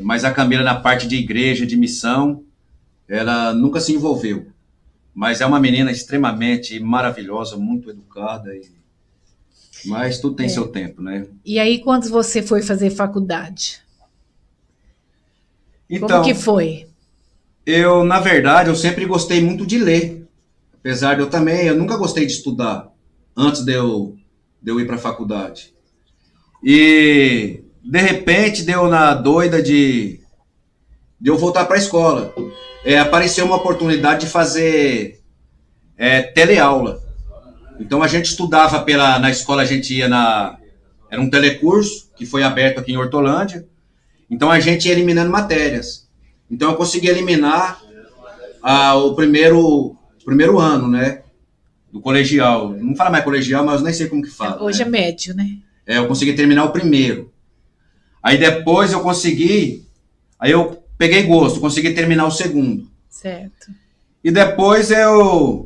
S3: Mas a Camila na parte de igreja, de missão, ela nunca se envolveu. Mas é uma menina extremamente maravilhosa, muito educada, mas tudo tem seu tempo, né?
S2: E aí quando você foi fazer faculdade?
S3: Então,
S2: como que foi?
S3: Na verdade, eu sempre gostei muito de ler. Apesar de eu nunca gostei de estudar antes de eu ir para a faculdade. E, de repente, deu na doida de eu voltar para a escola. Apareceu uma oportunidade de fazer teleaula. Então, a gente estudava na escola, a gente ia era um telecurso, que foi aberto aqui em Hortolândia. Então, a gente ia eliminando matérias. Então, eu consegui eliminar o primeiro ano, né, do colegial. Não fala mais colegial, mas eu nem sei como que fala.
S2: Hoje, né? É médio, né?
S3: Eu consegui terminar o primeiro. Aí depois aí eu peguei gosto, consegui terminar o segundo.
S2: Certo.
S3: E depois eu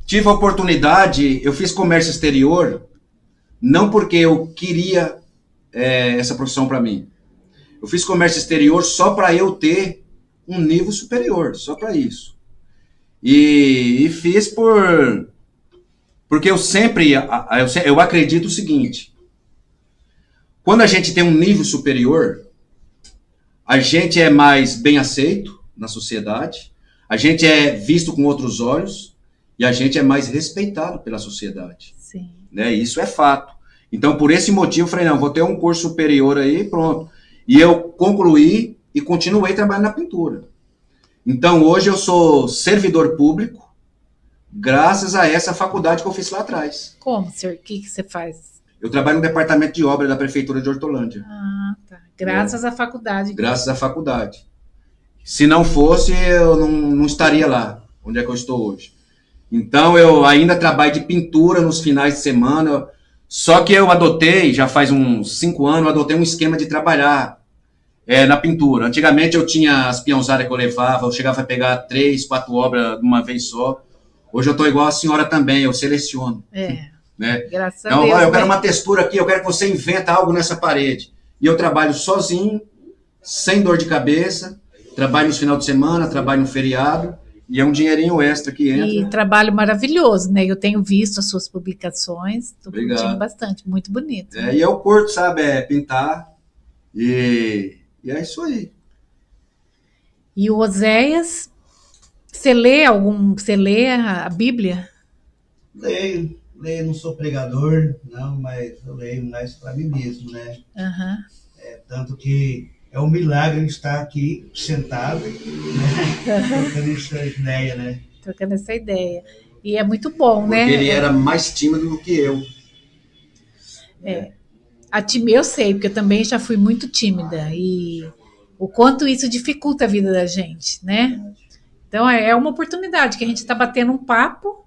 S3: tive a oportunidade, eu fiz comércio exterior, não porque eu queria essa profissão para mim. Eu fiz comércio exterior só para eu ter um nível superior, só para isso. E fiz porque eu acredito o seguinte: quando a gente tem um nível superior, a gente é mais bem aceito na sociedade, a gente é visto com outros olhos e a gente é mais respeitado pela sociedade.
S2: Sim.
S3: Né? Isso é fato. Então, por esse motivo, eu falei, não, vou ter um curso superior aí, pronto. E eu concluí e continuei trabalhando na pintura. Então, hoje eu sou servidor público, graças a essa faculdade que eu fiz lá atrás.
S2: Como, senhor? O que você faz?
S3: Eu trabalho no departamento de obra da Prefeitura de Hortolândia.
S2: Ah, tá. Graças à faculdade.
S3: Graças à faculdade. Se não fosse, eu não estaria lá, onde é que eu estou hoje. Então, eu ainda trabalho de pintura nos finais de semana, só que eu adotei, já faz uns 5 anos, eu adotei um esquema de trabalhar na pintura. Antigamente eu tinha as peãozadas que eu levava, eu chegava a pegar 3, 4 obras de uma vez só. Hoje eu estou igual a senhora também, eu seleciono. Né?
S2: Graças
S3: então,
S2: a Deus.
S3: Eu quero uma textura aqui, eu quero que você inventa algo nessa parede. E eu trabalho sozinho, sem dor de cabeça, trabalho nos final de semana, trabalho no feriado, e é um dinheirinho extra que entra.
S2: E trabalho maravilhoso, né? Eu tenho visto as suas publicações, estou curtindo bastante, muito bonito.
S3: Né? E eu curto, sabe, pintar, e é isso aí.
S2: E o Oséias, você lê a Bíblia?
S1: Leio, não sou pregador, não, mas eu leio mais para mim mesmo, né?
S2: Uhum.
S1: Tanto que é um milagre estar aqui sentado, né? Trocando essa ideia, né?
S2: Trocando essa ideia. E é muito bom,
S3: Porque
S2: né?
S3: ele era mais tímido do que eu.
S2: Eu sei, porque eu também já fui muito tímida e o quanto isso dificulta a vida da gente, né? Então é uma oportunidade que a gente está batendo um papo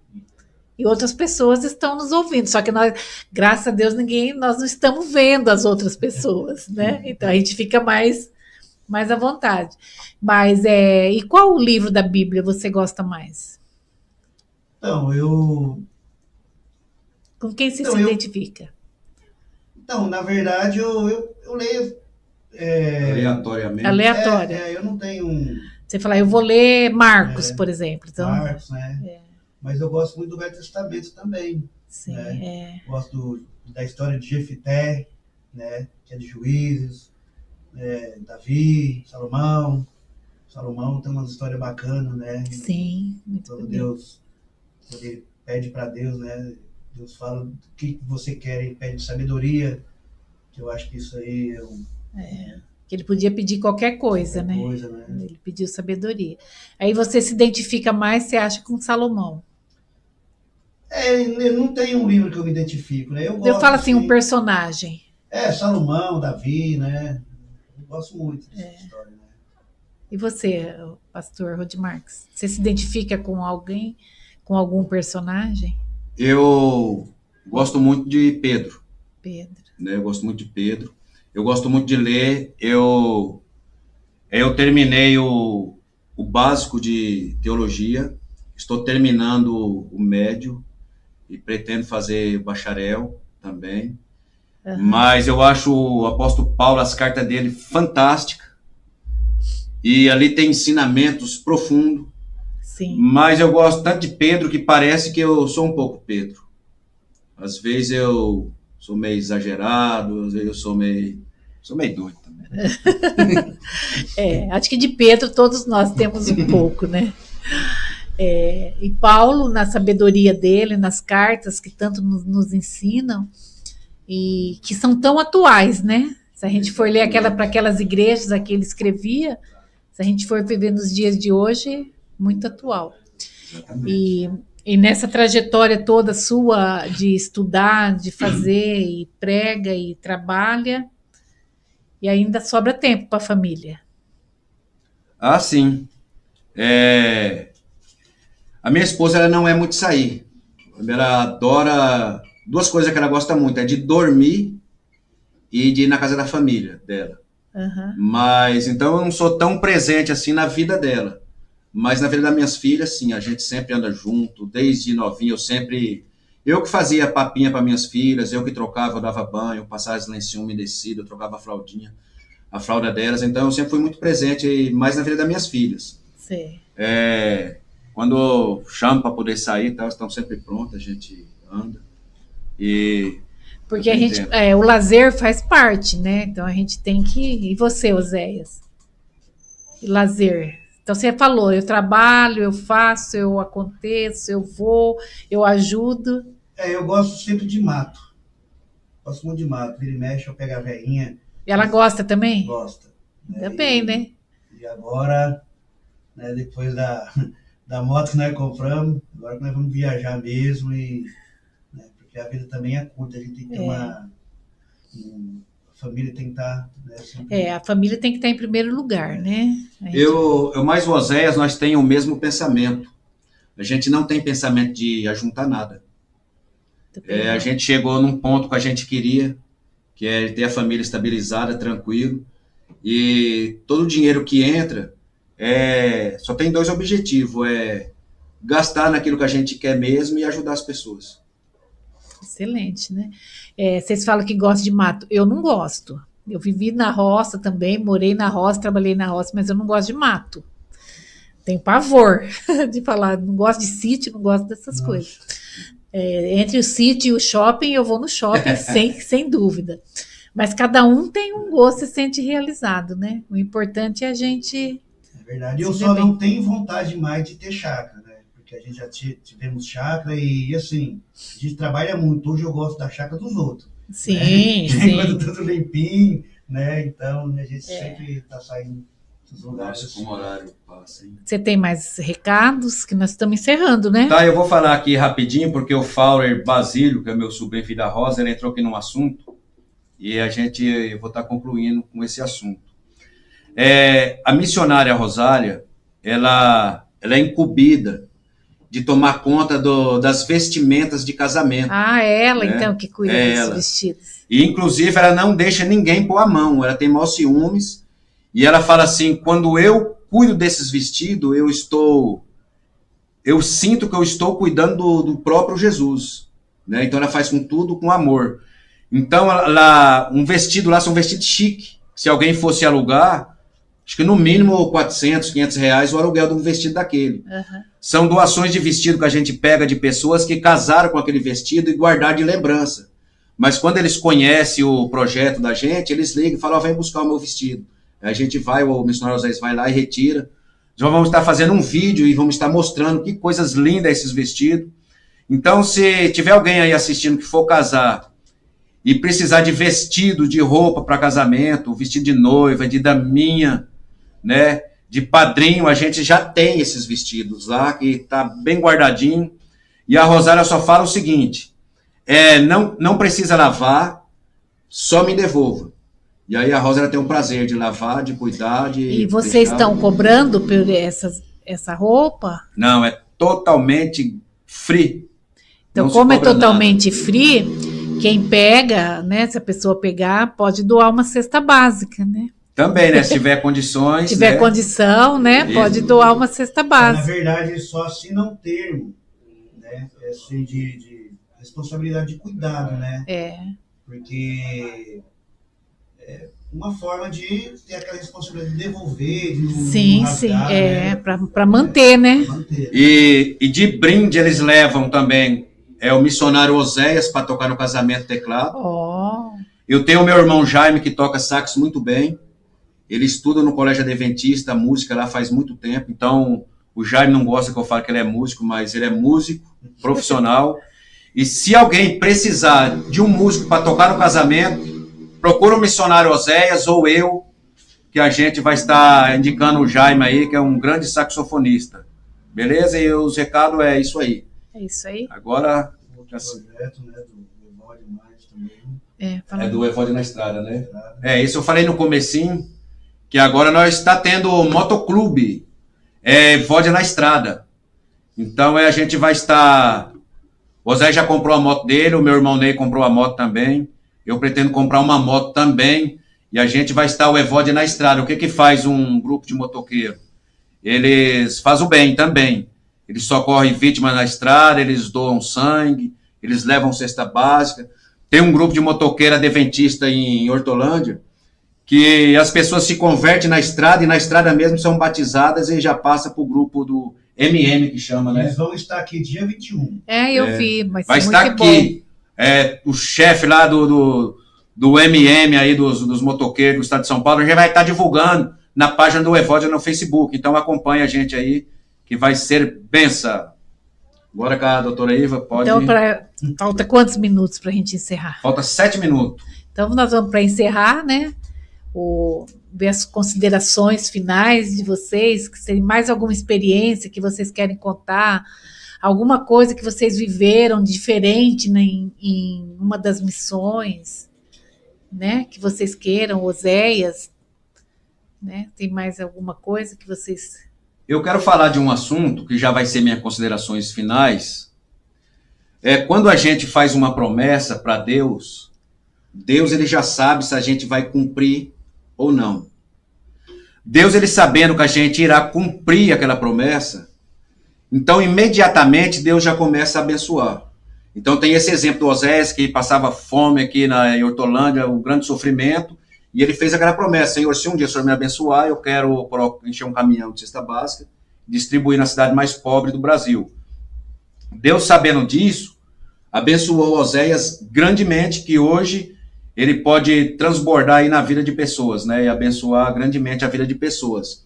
S2: e outras pessoas estão nos ouvindo. Só que nós, graças a Deus, nós não estamos vendo as outras pessoas, né? Então a gente fica mais à vontade. Mas e qual o livro da Bíblia você gosta mais?
S1: Então,
S2: Com quem você se identifica?
S1: Então, na verdade, eu leio.
S3: Aleatoriamente.
S2: Aleatório.
S1: Eu não tenho
S2: Você fala, eu vou ler Marcos, por exemplo. Então,
S1: Marcos, né? Mas eu gosto muito do Velho Testamento também.
S2: sim,
S1: né? Gosto da história de Jefité, né? Que é de Juízes, Davi, Salomão. Salomão tem uma história bacana, né?
S2: Sim, muito
S1: Quando
S2: bonito.
S1: Deus, quando ele pede para Deus, né? Deus fala o que você quer, ele pede sabedoria. Que eu acho que isso aí
S2: Que ele podia pedir qualquer coisa, né? Ele pediu sabedoria. Aí você se identifica mais, você acha, com Salomão.
S1: Eu não tenho um livro que eu me identifico, né?
S2: Eu falo assim, um personagem.
S1: Salomão, Davi, né? Eu gosto muito dessa história, né?
S2: E você, pastor Rodi Marques, você se identifica com alguém, com algum personagem?
S3: Eu gosto muito de Pedro.
S2: Pedro.
S3: Né? Eu gosto muito de Pedro. Eu gosto muito de ler. Eu terminei o básico de teologia. Estou terminando o médio e pretendo fazer bacharel também. Uhum. Mas eu acho o apóstolo Paulo, as cartas dele, fantásticas. E ali tem ensinamentos profundos.
S2: Sim.
S3: Mas eu gosto tanto de Pedro que parece que eu sou um pouco Pedro. Às vezes eu sou meio exagerado, às vezes eu sou meio doido também.
S2: Acho que de Pedro todos nós temos um pouco, né? E Paulo, na sabedoria dele, nas cartas que tanto nos ensinam e que são tão atuais, né? Se a gente for ler para aquelas igrejas a que ele escrevia, se a gente for viver nos dias de hoje, muito atual. E nessa trajetória toda sua de estudar, de fazer, e prega e trabalha, e ainda sobra tempo para a família.
S3: Ah, sim. A minha esposa, ela não é muito sair. Ela adora duas coisas que ela gosta muito, é de dormir e de ir na casa da família dela.
S2: Uhum.
S3: Mas, então, eu não sou tão presente assim na vida dela. Mas na vida das minhas filhas, sim, a gente sempre anda junto, desde novinho, eu que fazia papinha para minhas filhas, eu que trocava, eu dava banho, passava as lencinhas umedecidas, eu trocava a fralda delas, então eu sempre fui muito presente, mais na vida das minhas filhas.
S2: Sim.
S3: Quando eu chamo para poder sair, elas estão sempre prontas, a gente anda.
S2: Porque o lazer faz parte, né? Então a gente tem que... E você, Oséias? Lazer? Então você falou, eu trabalho, eu faço, eu aconteço, eu vou, eu ajudo.
S1: Eu gosto sempre de mato. Gosto muito de mato. Vira e mexe, eu pego a veinha.
S2: E ela gosta também?
S1: Gosta.
S2: Ainda bem, né?
S1: E agora, né, depois da moto que nós compramos, agora que nós vamos viajar mesmo, né, porque a vida também é curta, a gente tem que ter a família tem que estar... Né,
S2: a família tem que estar em primeiro lugar, né?
S3: Eu mais o Oséias, nós temos o mesmo pensamento. A gente não tem pensamento de ajuntar nada. A gente chegou num ponto que a gente queria, que é ter a família estabilizada, tranquilo. E todo o dinheiro que entra, só tem dois objetivos. Gastar naquilo que a gente quer mesmo e ajudar as pessoas.
S2: Excelente, né? Vocês falam que gostam de mato. Eu não gosto. Eu vivi na roça também, morei na roça, trabalhei na roça, mas eu não gosto de mato. Tenho pavor de falar, não gosto de sítio, não gosto dessas coisas. Entre o sítio e o shopping, eu vou no shopping sem dúvida. Mas cada um tem um gosto e se sente realizado, né? O importante é a gente...
S1: É verdade. Eu só não tenho vontade mais de ter chácara, né? Porque a gente já tivemos chácara e, assim, a gente trabalha muito. Hoje eu gosto da chácara dos outros.
S2: Sim, sim.
S1: Quando tudo limpinho, né? Então a gente sempre está saindo dos lugares.
S3: Nossa, como horário passa, hein?
S2: Você tem mais recados? Que nós estamos encerrando, né?
S3: Tá, eu vou falar aqui rapidinho, porque o Fauler Basílio, que é meu sobrinho filho da Rosa, ele entrou aqui num assunto, e eu vou estar concluindo com esse assunto. A missionária Rosália, ela é incumbida de tomar conta das vestimentas de casamento.
S2: Ela,
S3: né?
S2: então, que cuida dos vestidos.
S3: E, inclusive, ela não deixa ninguém pôr a mão, ela tem maior ciúmes, e ela fala assim, quando eu cuido desses vestidos, eu sinto que eu estou cuidando do próprio Jesus, né? Então ela faz com tudo com amor. Então um vestido lá são vestidos chique. Se alguém fosse alugar, acho que no mínimo 400, 500 reais o aluguel de um vestido daquele.
S2: Uhum.
S3: São doações de vestido que a gente pega de pessoas que casaram com aquele vestido e guardaram de lembrança. Mas quando eles conhecem o projeto da gente, eles ligam e falam, vem buscar o meu vestido. Aí a gente vai, o missionário Oséias vai lá e retira. Já vamos estar fazendo um vídeo e vamos estar mostrando que coisas lindas esses vestidos. Então, se tiver alguém aí assistindo que for casar e precisar de vestido, de roupa para casamento, vestido de noiva, de daminha, né, de padrinho, a gente já tem esses vestidos lá, que tá bem guardadinho. E a Rosália só fala o seguinte, não precisa lavar, só me devolva. E aí a Rosa tem um prazer de lavar, de cuidar,
S2: E vocês estão cobrando por essa roupa?
S3: Não, é totalmente free.
S2: Então, como é totalmente free, quem pega, né? Se a pessoa pegar, pode doar uma cesta básica, né?
S3: Também, né? Se tiver condições.
S2: Se tiver condição, né?
S3: Isso.
S2: Pode doar uma cesta básica.
S1: Na verdade, só assinam um termo, né? Assim, de responsabilidade de cuidado, né? Porque uma forma de ter aquela responsabilidade de devolver, de não rasgar, né?
S2: Para manter, né?
S3: E de brinde eles levam também o missionário Oséias para tocar no casamento teclado. Eu tenho o meu irmão Jaime que toca sax muito bem. Ele estuda no colégio adventista, música lá faz muito tempo. Então o Jaime não gosta que eu fale que ele é músico, mas ele é músico profissional. E se alguém precisar de um músico para tocar no casamento, procura o missionário Oséias ou eu, que a gente vai estar indicando o Jaime aí, que é um grande saxofonista. Beleza? E os recados é isso aí.
S2: É isso aí.
S3: Agora...
S1: O projeto, né, do Evódio Mais também.
S3: Do Evódio na Estrada, né? Isso eu falei no comecinho, que agora nós está tendo o motoclube, Evódio na Estrada. Então a gente vai estar... O Oséias já comprou a moto dele, o meu irmão Ney comprou a moto também. Eu pretendo comprar uma moto também, e a gente vai estar o Evódio na Estrada. O que faz um grupo de motoqueiro? Eles fazem o bem também. Eles socorrem vítimas na estrada, eles doam sangue, eles levam cesta básica. Tem um grupo de motoqueiro adventista em Hortolândia, que as pessoas se convertem na estrada, e na estrada mesmo são batizadas e já passa para o grupo do MM, que chama, né?
S1: Eles vão estar aqui dia 21.
S2: Eu vi, mas
S3: vai estar aqui. O chefe lá do MM aí, dos motoqueiros do estado de São Paulo, já vai estar divulgando na página do Evódio no Facebook. Então acompanha a gente aí, que vai ser benção. Agora com a doutora Iva, pode...
S2: Então, falta quantos minutos para a gente encerrar?
S3: Falta 7 minutos.
S2: Então, nós vamos para encerrar, né? Ver as considerações finais de vocês, que tem mais alguma experiência que vocês querem contar, alguma coisa que vocês viveram diferente, né, em uma das missões, né? Que vocês queiram, Oséias, né? Tem mais alguma coisa que vocês...
S3: Eu quero falar de um assunto que já vai ser minhas considerações finais. Quando a gente faz uma promessa para Deus, Deus ele já sabe se a gente vai cumprir ou não. Deus, ele sabendo que a gente irá cumprir aquela promessa, então imediatamente Deus já começa a abençoar. Então tem esse exemplo do Oséias, que passava fome aqui em Hortolândia, um grande sofrimento, e ele fez aquela promessa: Senhor, se um dia o Senhor me abençoar, eu quero encher um caminhão de cesta básica, distribuir na cidade mais pobre do Brasil. Deus, sabendo disso, abençoou Oséias grandemente, que hoje ele pode transbordar aí na vida de pessoas, né? E abençoar grandemente a vida de pessoas.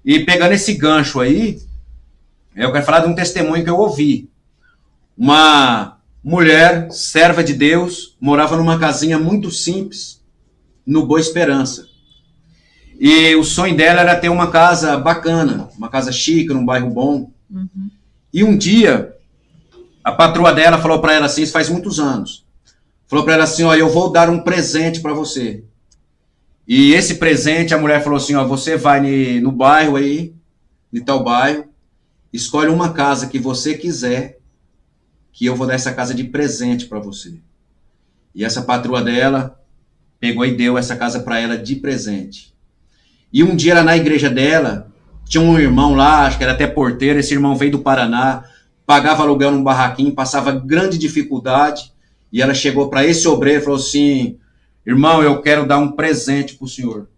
S3: E pegando esse gancho aí, eu quero falar de um testemunho que eu ouvi. Uma mulher, serva de Deus, morava numa casinha muito simples, no Boa Esperança. E o sonho dela era ter uma casa bacana, uma casa chique, num bairro bom.
S2: Uhum.
S3: E um dia, a patroa dela falou para ela assim, isso faz muitos anos, falou para ela assim, ó, eu vou dar um presente para você. E esse presente, a mulher falou assim, ó, você vai no bairro aí, em tal bairro, escolhe uma casa que você quiser, que eu vou dar essa casa de presente para você. E essa patroa dela pegou e deu essa casa para ela de presente. E um dia, lá na igreja dela, tinha um irmão lá, acho que era até porteiro, esse irmão veio do Paraná, pagava aluguel num barraquinho, passava grande dificuldade, e ela chegou para esse obreiro e falou assim, irmão, eu quero dar um presente para o senhor.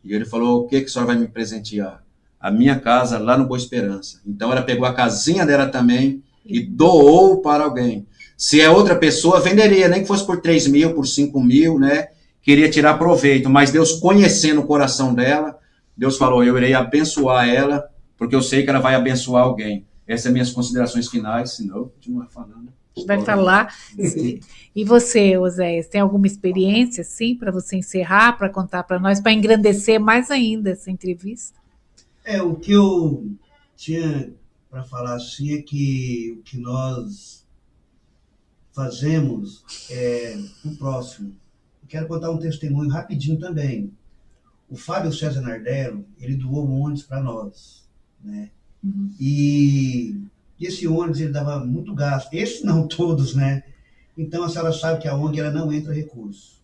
S3: E ele falou, o que a senhora vai me presentear? A minha casa lá no Boa Esperança. Então ela pegou a casinha dela também e doou para alguém. Se é outra pessoa, venderia, nem que fosse por 3 mil, por 5 mil, né? Queria tirar proveito, mas Deus, conhecendo o coração dela, Deus falou, eu irei abençoar ela, porque eu sei que ela vai abençoar alguém. Essas são minhas considerações finais, senão eu continuo falando.
S2: Vai falar. E você, Oséias, tem alguma experiência, assim, para você encerrar, para contar para nós, para engrandecer mais ainda essa entrevista?
S1: O que eu tinha para falar assim é que o que nós fazemos é o próximo. Eu quero contar um testemunho rapidinho também. O Fábio César Nardello, ele doou um ônibus para nós, né?
S2: Uhum.
S1: E esse ônibus ele dava muito gasto. Esses não todos, né? Então a senhora sabe que a ONG ela não entra recurso.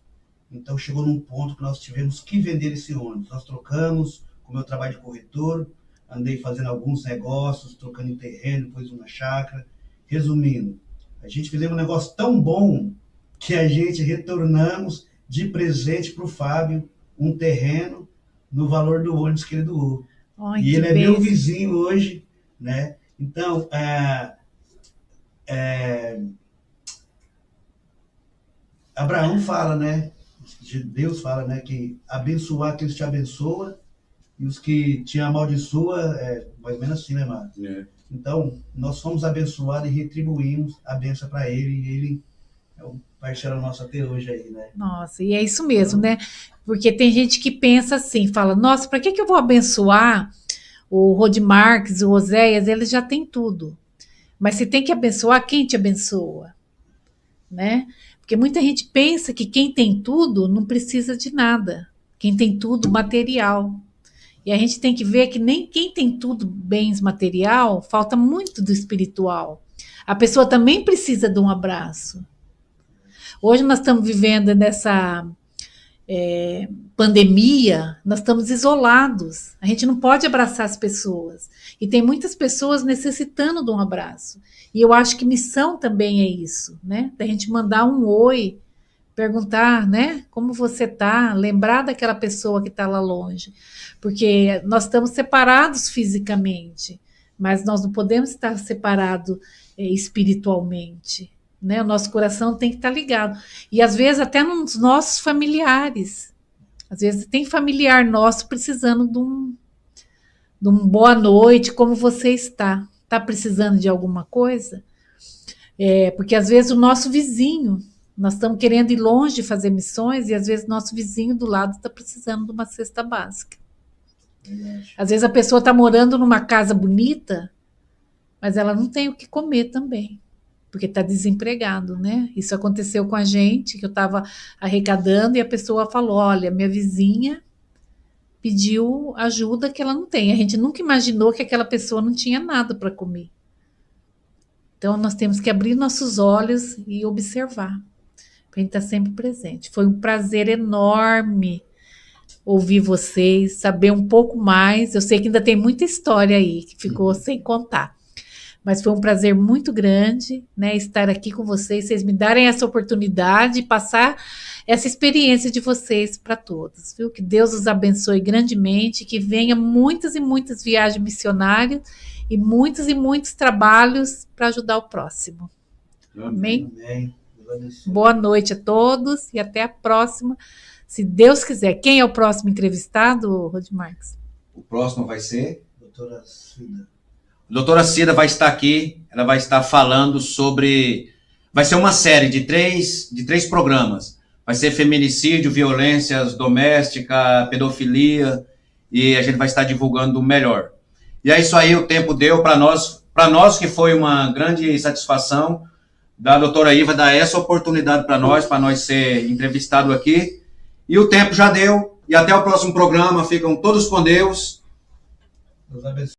S1: Então chegou num ponto que nós tivemos que vender esse ônibus. Nós trocamos com o meu trabalho de corretor, andei fazendo alguns negócios, trocando em terreno, depois uma chácara. Resumindo, a gente fez um negócio tão bom que a gente retornamos de presente para o Fábio um terreno no valor do ônibus que ele doou.
S2: Ai,
S1: e ele é meu vizinho hoje, né? Então, Abraão fala, né? Deus fala, né? Que abençoar aqueles que te abençoa e os que te amaldiçoa, mais ou menos assim, né, Marcos?
S3: É.
S1: Então, nós fomos abençoados e retribuímos a benção para ele, e ele é um parceiro nosso até hoje aí, né?
S2: Nossa, e é isso mesmo, né? Porque tem gente que pensa assim, fala, nossa, para que eu vou abençoar o Rod Marques, o Oséias, eles já têm tudo. Mas se tem que abençoar, quem te abençoa? Né? Porque muita gente pensa que quem tem tudo não precisa de nada. Quem tem tudo, material. E a gente tem que ver que nem quem tem tudo, bens material, falta muito do espiritual. A pessoa também precisa de um abraço. Hoje nós estamos vivendo nessa pandemia, nós estamos isolados. A gente não pode abraçar as pessoas. E tem muitas pessoas necessitando de um abraço. E eu acho que missão também é isso, né? Da gente mandar um oi, perguntar, né? Como você tá? Lembrar daquela pessoa que está lá longe. Porque nós estamos separados fisicamente, mas nós não podemos estar separados espiritualmente. Né? O nosso coração tem que estar ligado. E às vezes até nos nossos familiares. Às vezes tem familiar nosso precisando de um boa noite, como você está. Está precisando de alguma coisa? Porque às vezes o nosso vizinho, nós estamos querendo ir longe de fazer missões e às vezes nosso vizinho do lado está precisando de uma cesta básica. Às vezes a pessoa está morando numa casa bonita, mas ela não tem o que comer também. Porque está desempregado, né? Isso aconteceu com a gente, que eu estava arrecadando e a pessoa falou, olha, minha vizinha pediu ajuda que ela não tem. A gente nunca imaginou que aquela pessoa não tinha nada para comer. Então, nós temos que abrir nossos olhos e observar, para a gente estar sempre presente. Foi um prazer enorme ouvir vocês, saber um pouco mais. Eu sei que ainda tem muita história aí, que ficou sem contar. Mas foi um prazer muito grande, né, estar aqui com vocês me darem essa oportunidade de passar essa experiência de vocês para todos, viu? Que Deus os abençoe grandemente, que venha muitas e muitas viagens missionárias e muitos trabalhos para ajudar o próximo. Amém?
S1: Amém.
S2: Boa noite a todos e até a próxima, se Deus quiser. Quem é o próximo entrevistado, Rod Marques?
S3: O próximo vai ser?
S1: Doutora Cida.
S3: A doutora Cida vai estar aqui, ela vai estar falando sobre... Vai ser uma série de três programas. vai ser feminicídio, violências domésticas, pedofilia, e a gente vai estar divulgando o melhor. E é isso aí, o tempo deu para nós que foi uma grande satisfação da doutora Iva dar essa oportunidade para nós ser entrevistado aqui, e o tempo já deu, e até o próximo programa, ficam todos com Deus.
S1: Deus abençoe.